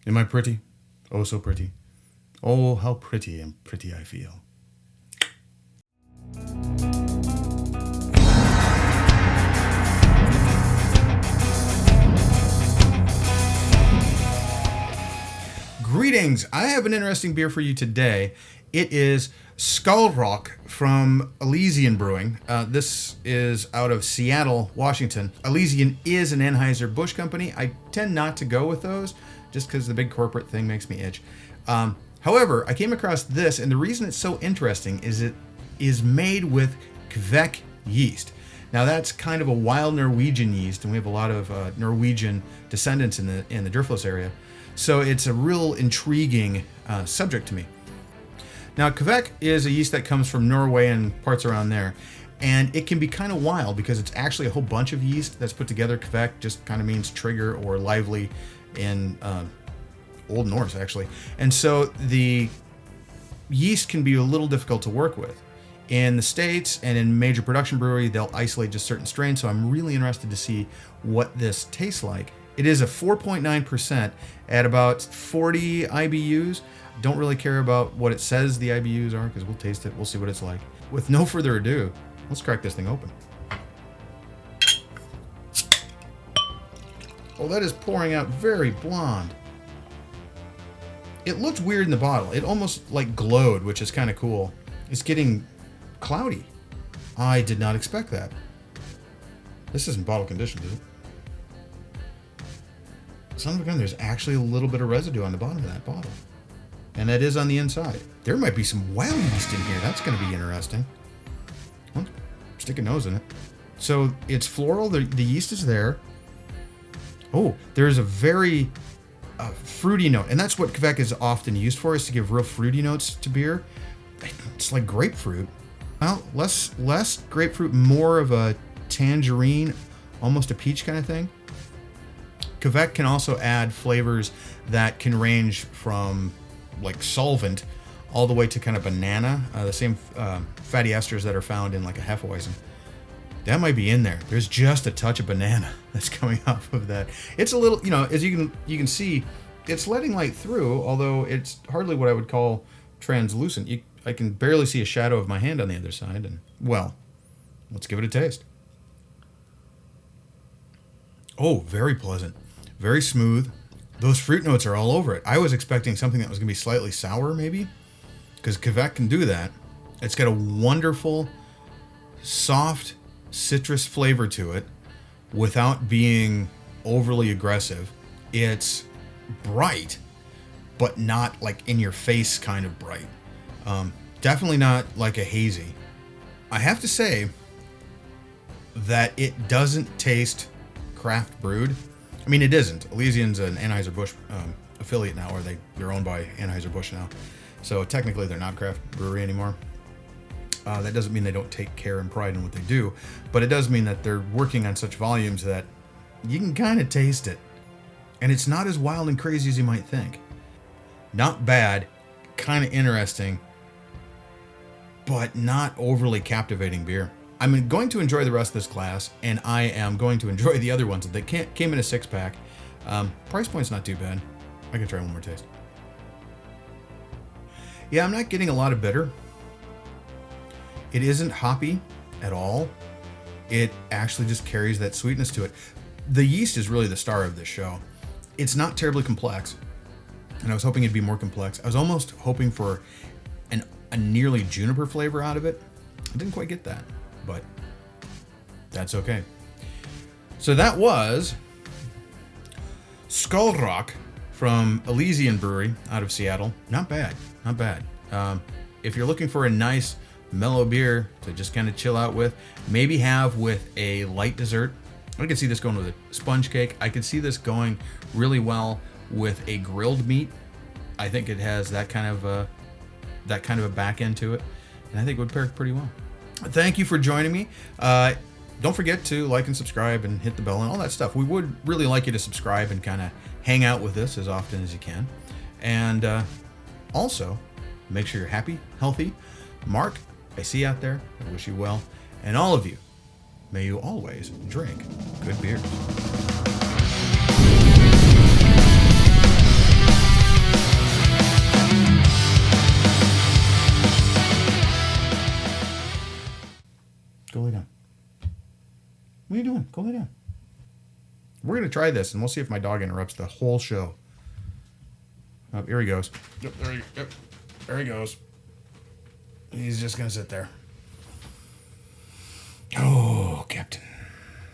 Am I pretty? Oh, so pretty. Oh, how pretty and pretty I feel. Greetings! I have an interesting beer for you today. It is Skalrock from Elysian Brewing. This is out of Seattle, Washington. Elysian is an Anheuser-Busch company. I tend not to go with those just because the big corporate thing makes me itch. However, I came across this, and the reason it's so interesting is it is made with Kveik yeast. Now that's kind of a wild Norwegian yeast, and we have a lot of Norwegian descendants in the Driftless area. So it's a real intriguing subject to me. Now, Kveik is a yeast that comes from Norway and parts around there. And it can be kind of wild because it's actually a whole bunch of yeast that's put together. Kveik just kind of means trigger or lively in Old Norse, actually. And so the yeast can be a little difficult to work with. In the States and in major production brewery, they'll isolate just certain strains. So I'm really interested to see what this tastes like. It is a 4.9% at about 40 IBUs. Don't really care about what it says the IBUs are because we'll taste it. We'll see what it's like. With no further ado, let's crack this thing open. Oh, that is pouring out very blonde. It looked weird in the bottle. It almost like glowed, which is kind of cool. It's getting cloudy. I did not expect that. This isn't bottle conditioned, is it? Son of a gun, there's actually a little bit of residue on the bottom of that bottle. And that is on the inside. There might be some wild yeast in here. That's going to be interesting. Well, stick a nose in it. So it's floral. The yeast is there. Oh, there's a very fruity note. And that's what Kveik is often used for, is to give real fruity notes to beer. It's like grapefruit. Well, less grapefruit, more of a tangerine, almost a peach kind of thing. Kveik can also add flavors that can range from like solvent all the way to kind of banana, the same fatty esters that are found in like a Hefeweizen. That might be in there. There's just a touch of banana that's coming off of that. It's a little, as you can see, it's letting light through, although it's hardly what I would call translucent. I can barely see a shadow of my hand on the other side. And well, let's give it a taste. Oh, very pleasant. Very smooth. Those fruit notes are all over it. I was expecting something that was going to be slightly sour, maybe, because Kveik can do that. It's got a wonderful, soft citrus flavor to it without being overly aggressive. It's bright, but not like in your face kind of bright. Definitely not like a hazy. I have to say that it doesn't taste craft brewed. I mean, it isn't. Elysian's an Anheuser-Busch affiliate now, or they're owned by Anheuser-Busch now. So technically they're not craft brewery anymore. That doesn't mean they don't take care and pride in what they do, but it does mean that they're working on such volumes that you can kind of taste it. And it's not as wild and crazy as you might think. Not bad, kind of interesting, but not overly captivating beer. I'm going to enjoy the rest of this glass, and I am going to enjoy the other ones that came in a 6-pack. Price point's not too bad. I can try one more taste. Yeah, I'm not getting a lot of bitter. It isn't hoppy at all. It actually just carries that sweetness to it. The yeast is really the star of this show. It's not terribly complex, and I was hoping it'd be more complex. I was almost hoping for a nearly juniper flavor out of it. I didn't quite get that, but that's okay. So that was Skalrock from Elysian Brewery out of Seattle. Not bad, not bad. If you're looking for a nice mellow beer to just kind of chill out with, maybe have with a light dessert. I could see this going with a sponge cake. I could see this going really well with a grilled meat. I think it has that kind of a back end to it, and I think it would pair pretty well. Thank you for joining me. Don't forget to like and subscribe and hit the bell and all that stuff. We would really like you to subscribe and kind of hang out with us as often as you can. And also, make sure you're happy, healthy. Mark, I see you out there. I wish you well. And all of you, may you always drink good beers. Go lay down. What are you doing? Go lay down. We're going to try this, and we'll see if my dog interrupts the whole show. Oh, here he goes. Yep, there he goes. He's just going to sit there.